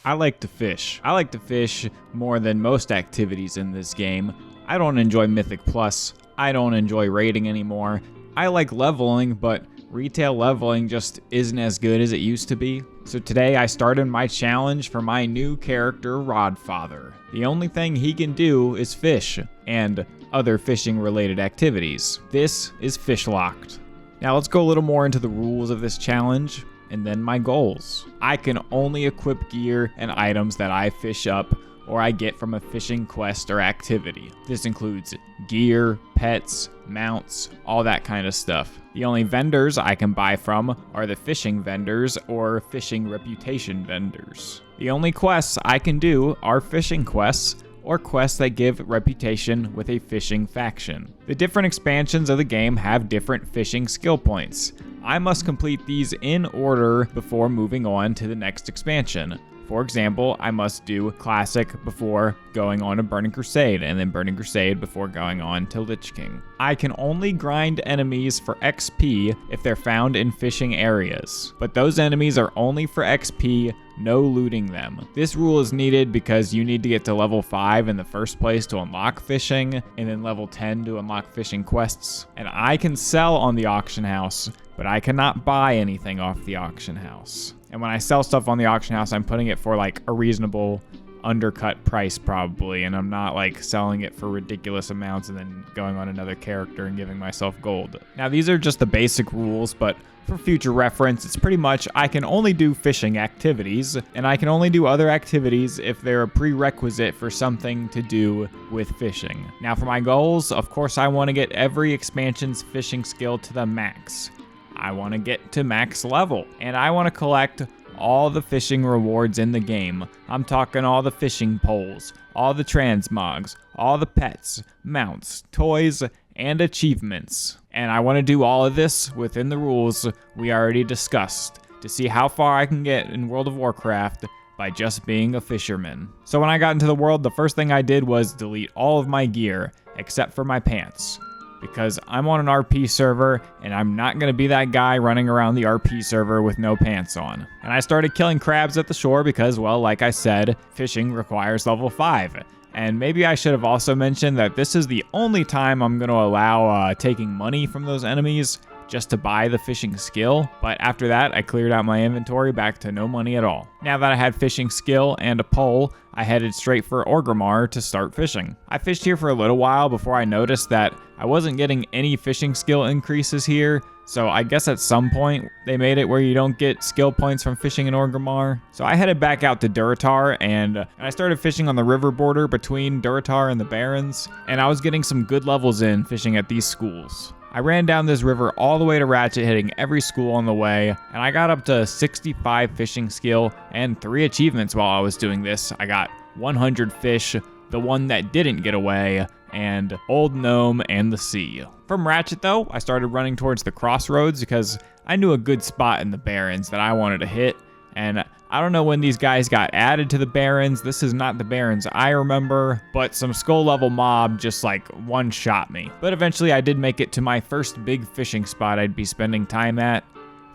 I like to fish. I like to fish more than most activities in this game. I don't enjoy Mythic Plus. I don't enjoy raiding anymore. I like leveling, but retail leveling just isn't as good as it used to be. So today I started my challenge for my new character, Rodfather. The only thing he can do is fish and other fishing related activities. This is FishLocked. Now let's go a little more into the rules of this challenge and then my goals. I can only equip gear and items that I fish up or I get from a fishing quest or activity. This includes gear, pets, mounts, all that kind of stuff. The only vendors I can buy from are the fishing vendors or fishing reputation vendors. The only quests I can do are fishing quests or quests that give reputation with a fishing faction. The different expansions of the game have different fishing skill points. I must complete these in order before moving on to the next expansion. For example, I must do Classic before going on to Burning Crusade, and then Burning Crusade before going on to Lich King. I can only grind enemies for XP if they're found in fishing areas, but those enemies are only for XP, no looting them. This rule is needed because you need to get to level 5 in the first place to unlock fishing, and then level 10 to unlock fishing quests. And I can sell on the auction house, but I cannot buy anything off the auction house. And when I sell stuff on the auction house, I'm putting it for like a reasonable undercut price probably, and I'm not like selling it for ridiculous amounts and then going on another character and giving myself gold. Now these are just the basic rules, but for future reference, it's pretty much I can only do fishing activities, and I can only do other activities if they're a prerequisite for something to do with fishing. Now for my goals, of course I want to get every expansion's fishing skill to the max. I want to get to max level, and I want to collect all the fishing rewards in the game. I'm talking all the fishing poles, all the transmogs, all the pets, mounts, toys, and achievements. And I want to do all of this within the rules we already discussed to see how far I can get in World of Warcraft by just being a fisherman. So when I got into the world, the first thing I did was delete all of my gear except for my pants, because I'm on an RP server and I'm not going to be that guy running around the RP server with no pants on. And I started killing crabs at the shore because, well, like I said, fishing requires level 5. And maybe I should have also mentioned that this is the only time I'm going to allow taking money from those enemies just to buy the fishing skill. But after that, I cleared out my inventory back to no money at all. Now that I had fishing skill and a pole, I headed straight for Orgrimmar to start fishing. I fished here for a little while before I noticed that I wasn't getting any fishing skill increases here. So I guess at some point they made it where you don't get skill points from fishing in Orgrimmar. So I headed back out to Durotar and I started fishing on the river border between Durotar and the Barrens. And I was getting some good levels in fishing at these schools. I ran down this river all the way to Ratchet, hitting every school on the way, and I got up to 65 fishing skill and 3 achievements while I was doing this. I got 100 fish, the one that didn't get away, and Old Gnome and the Sea. From Ratchet though, I started running towards the crossroads because I knew a good spot in the Barrens that I wanted to hit, and I don't know when these guys got added to the Barrens. This is not the Barrens I remember, but some skull level mob just like one-shot me. But eventually I did make it to my first big fishing spot I'd be spending time at,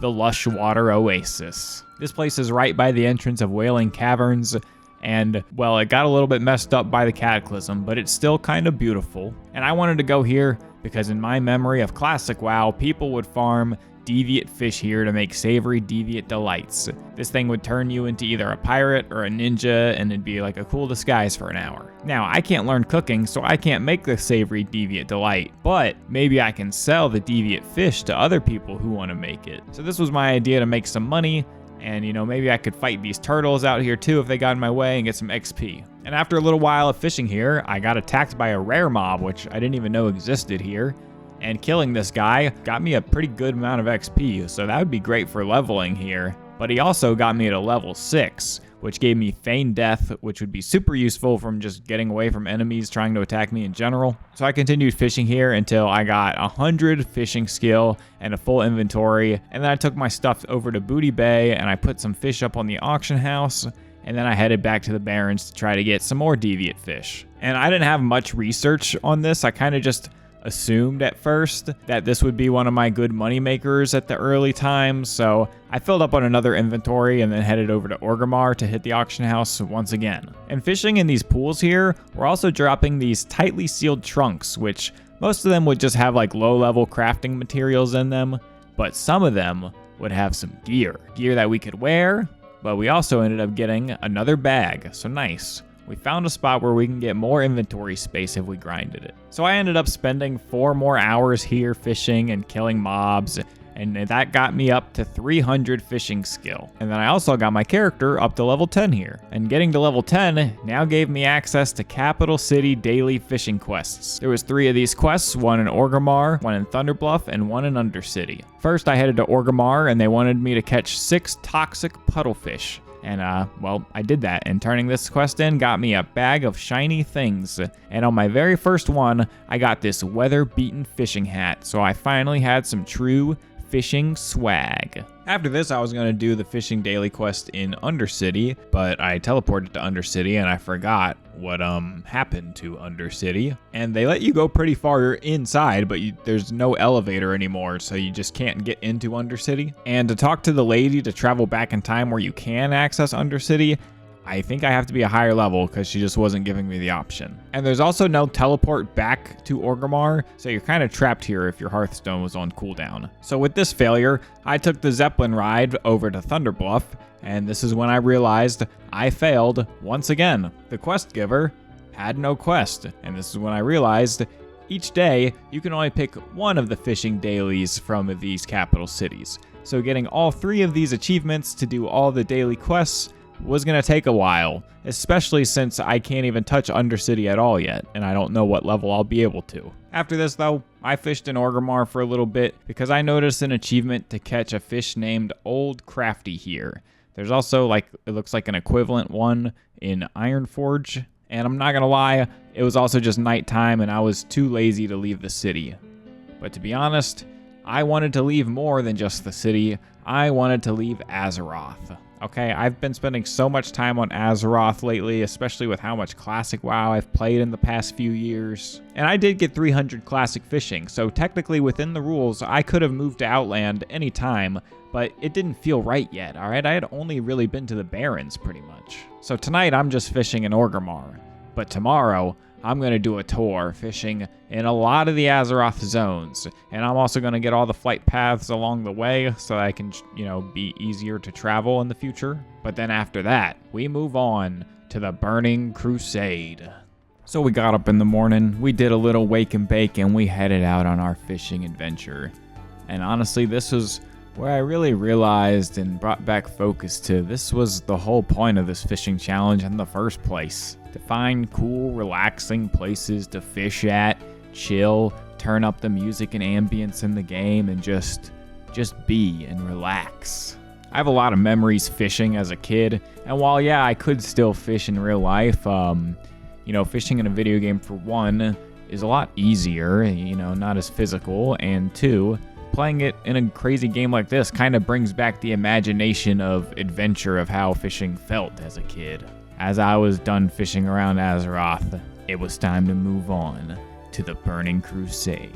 the Lush Water Oasis. This place is right by the entrance of Wailing Caverns, and well, it got a little bit messed up by the Cataclysm, but it's still kind of beautiful. And I wanted to go here because in my memory of classic WoW, people would farm deviate fish here to make savory deviate delights. This thing would turn you into either a pirate or a ninja, and it'd be like a cool disguise for an hour. Now, I can't learn cooking, so I can't make the savory deviate delight, but maybe I can sell the deviate fish to other people who want to make it. So this was my idea to make some money, and you know, maybe I could fight these turtles out here too if they got in my way and get some XP. And after a little while of fishing here, I got attacked by a rare mob, which I didn't even know existed here. And killing this guy got me a pretty good amount of XP, so that would be great for leveling here. But he also got me at a level 6, which gave me Feign Death, which would be super useful from just getting away from enemies trying to attack me in general. So I continued fishing here until I got 100 fishing skill and a full inventory, and then I took my stuff over to Booty Bay and I put some fish up on the auction house, and then I headed back to the Barrens to try to get some more deviate fish. And I didn't have much research on this, I kind of just assumed at first that this would be one of my good money makers at the early times, so I filled up on another inventory and then headed over to Orgrimmar to hit the auction house once again. And fishing in these pools here, we're also dropping these tightly sealed trunks, which most of them would just have like low-level crafting materials in them, but some of them would have some gear that we could wear, but we also ended up getting another bag, so nice. We found a spot where we can get more inventory space if we grinded it. So I ended up spending 4 more hours here fishing and killing mobs, and that got me up to 300 fishing skill. And then I also got my character up to level 10 here. And getting to level 10 now gave me access to Capital City daily fishing quests. There was 3 of these quests, one in Orgrimmar, one in Thunderbluff, and one in Undercity. First I headed to Orgrimmar and they wanted me to catch 6 toxic puddlefish. And, well, I did that, and turning this quest in got me a bag of shiny things. And on my very first one, I got this weather-beaten fishing hat, so I finally had some true fishing swag. After this, I was going to do the fishing daily quest in Undercity, but I teleported to Undercity and I forgot what happened to Undercity. And they let you go pretty far inside, but there's no elevator anymore, so you just can't get into Undercity. And to talk to the lady to travel back in time where you can access Undercity, I think I have to be a higher level because she just wasn't giving me the option. And there's also no teleport back to Orgrimmar, so you're kind of trapped here if your Hearthstone was on cooldown. So with this failure, I took the Zeppelin ride over to Thunderbluff, and this is when I realized I failed once again. The quest giver had no quest, and this is when I realized each day you can only pick one of the fishing dailies from these capital cities. So getting all 3 of these achievements to do all the daily quests was going to take a while, especially since I can't even touch Undercity at all yet, and I don't know what level I'll be able to. After this though, I fished in Orgrimmar for a little bit because I noticed an achievement to catch a fish named Old Crafty here. There's also it looks like an equivalent one in Ironforge, and I'm not going to lie, it was also just nighttime and I was too lazy to leave the city. But to be honest, I wanted to leave more than just the city. I wanted to leave Azeroth. Okay, I've been spending so much time on Azeroth lately, especially with how much Classic WoW I've played in the past few years. And I did get 300 Classic fishing, so technically within the rules, I could have moved to Outland anytime, but it didn't feel right yet, alright? I had only really been to the Barrens pretty much. So tonight I'm just fishing in Orgrimmar, but tomorrow I'm going to do a tour fishing in a lot of the Azeroth zones, and I'm also going to get all the flight paths along the way so I can, be easier to travel in the future. But then after that, we move on to the Burning Crusade. So we got up in the morning, we did a little wake and bake, and we headed out on our fishing adventure. And honestly, this was where I really realized and brought back focus to this was the whole point of this fishing challenge in the first place. To find cool, relaxing places to fish at, chill, turn up the music and ambience in the game, and just be and relax. I have a lot of memories fishing as a kid, and while yeah, I could still fish in real life, fishing in a video game for one is a lot easier, not as physical, and 2, playing it in a crazy game like this kind of brings back the imagination of adventure of how fishing felt as a kid. As I was done fishing around Azeroth, it was time to move on to the Burning Crusade.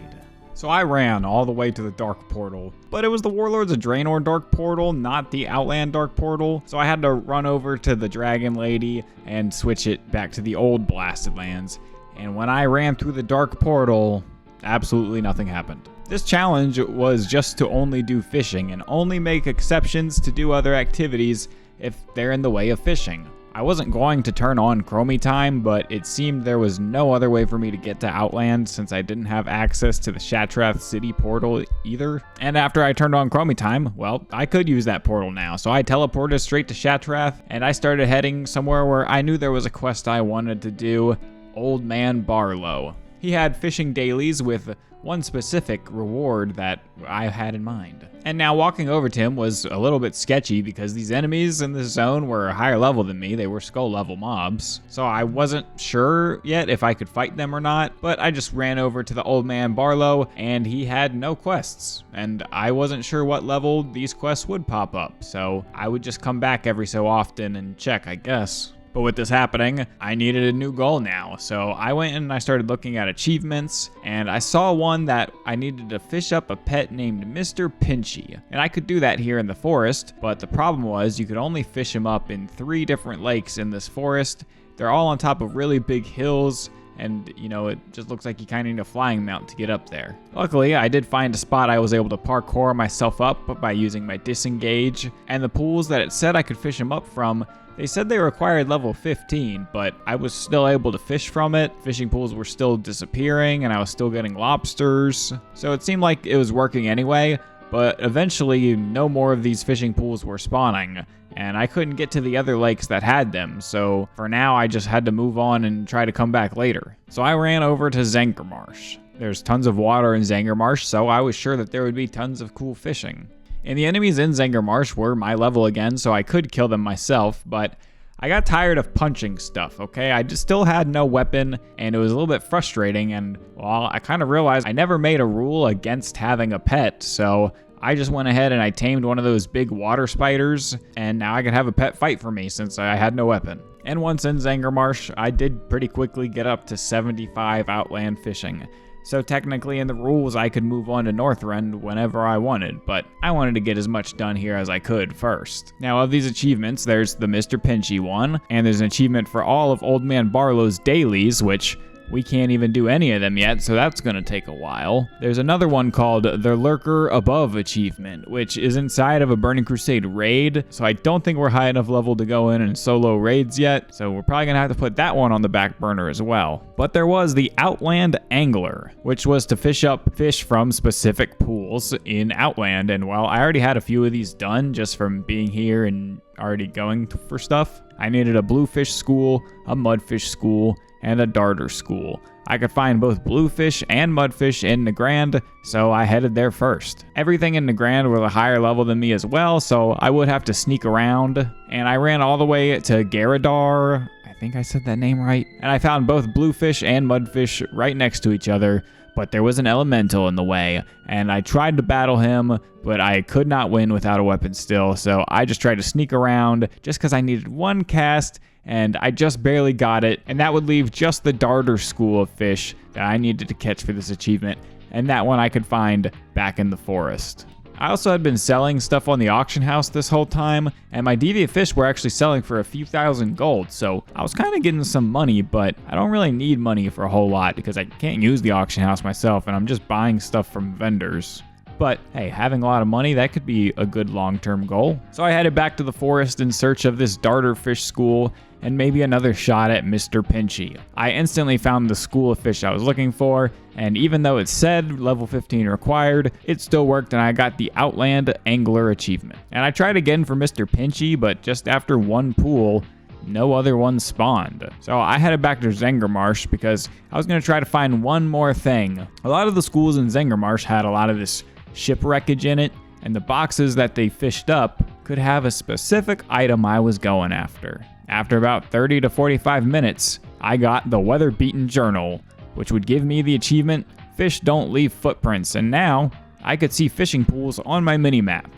So I ran all the way to the Dark Portal, but it was the Warlords of Draenor Dark Portal, not the Outland Dark Portal, so I had to run over to the Dragon Lady and switch it back to the old Blasted Lands. And when I ran through the Dark Portal, absolutely nothing happened. This challenge was just to only do fishing and only make exceptions to do other activities if they're in the way of fishing. I wasn't going to turn on Chromie time, but it seemed there was no other way for me to get to Outland since I didn't have access to the Shattrath City portal either. And after I turned on Chromie time, well, I could use that portal now, so I teleported straight to Shattrath, and I started heading somewhere where I knew there was a quest I wanted to do, Old Man Barlow. He had fishing dailies with one specific reward that I had in mind. And now walking over to him was a little bit sketchy because these enemies in this zone were a higher level than me. They were skull level mobs. So I wasn't sure yet if I could fight them or not, but I just ran over to the Old Man Barlow and he had no quests. And I wasn't sure what level these quests would pop up. So I would just come back every so often and check, I guess. But with this happening, I needed a new goal now. So I went and I started looking at achievements, and I saw one that I needed to fish up a pet named Mr. Pinchy. And I could do that here in the forest, but the problem was you could only fish him up in 3 different lakes in this forest. They're all on top of really big hills, and it just looks like you kind of need a flying mount to get up there. Luckily, I did find a spot I was able to parkour myself up by using my disengage, and the pools that it said I could fish them up from, they said they required level 15, but I was still able to fish from it. Fishing pools were still disappearing, and I was still getting lobsters. So it seemed like it was working anyway, but eventually no more of these fishing pools were spawning, and I couldn't get to the other lakes that had them, so for now I just had to move on and try to come back later. So I ran over to Zangarmarsh. There's tons of water in Zangarmarsh, so I was sure that there would be tons of cool fishing. And the enemies in Zangarmarsh were my level again, so I could kill them myself, but I got tired of punching stuff, okay? I just still had no weapon, and it was a little bit frustrating, and, well, I kind of realized I never made a rule against having a pet, so I just went ahead and I tamed one of those big water spiders, and now I could have a pet fight for me since I had no weapon. And once in Zangarmarsh, I did pretty quickly get up to 75 Outland fishing. So technically in the rules, I could move on to Northrend whenever I wanted, but I wanted to get as much done here as I could first. Now of these achievements, there's the Mr. Pinchy one, and there's an achievement for all of Old Man Barlow's dailies, which we can't even do any of them yet, so that's gonna take a while. There's another one called the Lurker Above achievement, which is inside of a Burning Crusade raid, so I don't think we're high enough level to go in and solo raids yet, so we're probably gonna have to put that one on the back burner as well. But there was the Outland Angler, which was to fish up fish from specific pools in Outland, and while I already had a few of these done just from being here and already going for stuff, I needed a bluefish school, a mudfish school, and a darter school. I could find both bluefish and mudfish in Nagrand, so I headed there first. Everything in Nagrand was a higher level than me as well, so I would have to sneak around, and I ran all the way to Garadar. I think I said that name right. And I found both bluefish and mudfish right next to each other, but there was an elemental in the way, and I tried to battle him, but I could not win without a weapon still, so I just tried to sneak around just because I needed one cast, and I just barely got it, and that would leave just the darter school of fish that I needed to catch for this achievement, and that one I could find back in the forest. I also had been selling stuff on the auction house this whole time, and my deviant fish were actually selling for a few thousand gold, so I was kind of getting some money, but I don't really need money for a whole lot because I can't use the auction house myself, and I'm just buying stuff from vendors. But hey, having a lot of money, that could be a good long-term goal. So I headed back to the forest in search of this darter fish school and maybe another shot at Mr. Pinchy. I instantly found the school of fish I was looking for, and even though it said level 15 required, it still worked and I got the Outland Angler achievement. And I tried again for Mr. Pinchy, but just after one pool, no other ones spawned. So I headed back to Zangarmarsh because I was going to try to find one more thing. A lot of the schools in Zangarmarsh had a lot of this shipwreckage in it, and the boxes that they fished up could have a specific item I was going after. After about 30 to 45 minutes, I got the Weather-Beaten Journal, which would give me the achievement, Fish Don't Leave Footprints, and now I could see fishing pools on my minimap,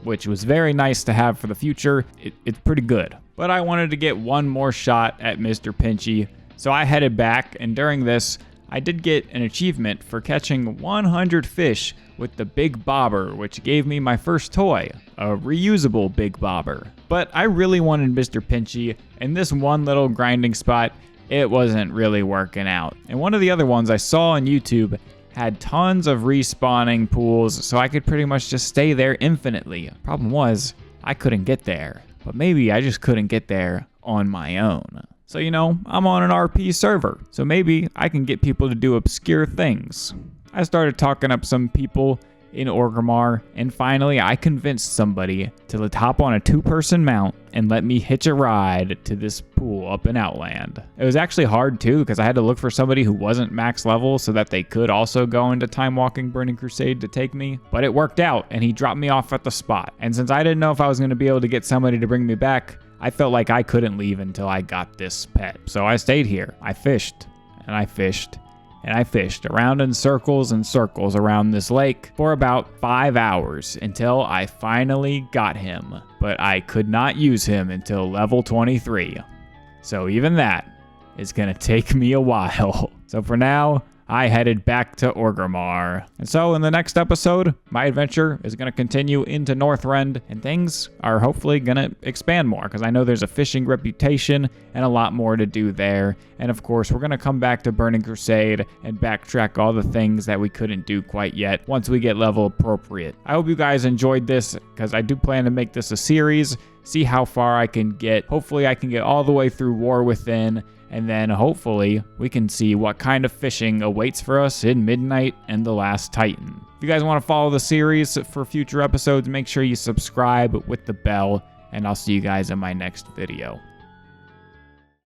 which was very nice to have for the future. It's pretty good. But I wanted to get one more shot at Mr. Pinchy, so I headed back, and during this, I did get an achievement for catching 100 fish with the Big Bobber, which gave me my first toy, a reusable Big Bobber. But I really wanted Mr. Pinchy, and this one little grinding spot, it wasn't really working out. And one of the other ones I saw on YouTube had tons of respawning pools, so I could pretty much just stay there infinitely. Problem was, I couldn't get there. But maybe I just couldn't get there on my own. So, I'm on an RP server, so maybe I can get people to do obscure things. I started talking up some people in Orgrimmar, and finally I convinced somebody to hop on a 2-person mount and let me hitch a ride to this pool up in Outland. It was actually hard too, because I had to look for somebody who wasn't max level so that they could also go into Time Walking Burning Crusade to take me, but it worked out and he dropped me off at the spot. And since I didn't know if I was going to be able to get somebody to bring me back, I felt like I couldn't leave until I got this pet. So I stayed here. I fished, and I fished, and I fished around in circles and circles around this lake for about 5 hours until I finally got him. But I could not use him until level 23. So even that is going to take me a while. So for now, I headed back to Orgrimmar. And so in the next episode, my adventure is going to continue into Northrend, and things are hopefully going to expand more, because I know there's a fishing reputation and a lot more to do there. And of course, we're going to come back to Burning Crusade and backtrack all the things that we couldn't do quite yet once we get level appropriate. I hope you guys enjoyed this, because I do plan to make this a series, see how far I can get. Hopefully I can get all the way through War Within, and then hopefully we can see what kind of fishing awaits for us in Midnight and the Last Titan. If you guys want to follow the series for future episodes, make sure you subscribe with the bell, and I'll see you guys in my next video.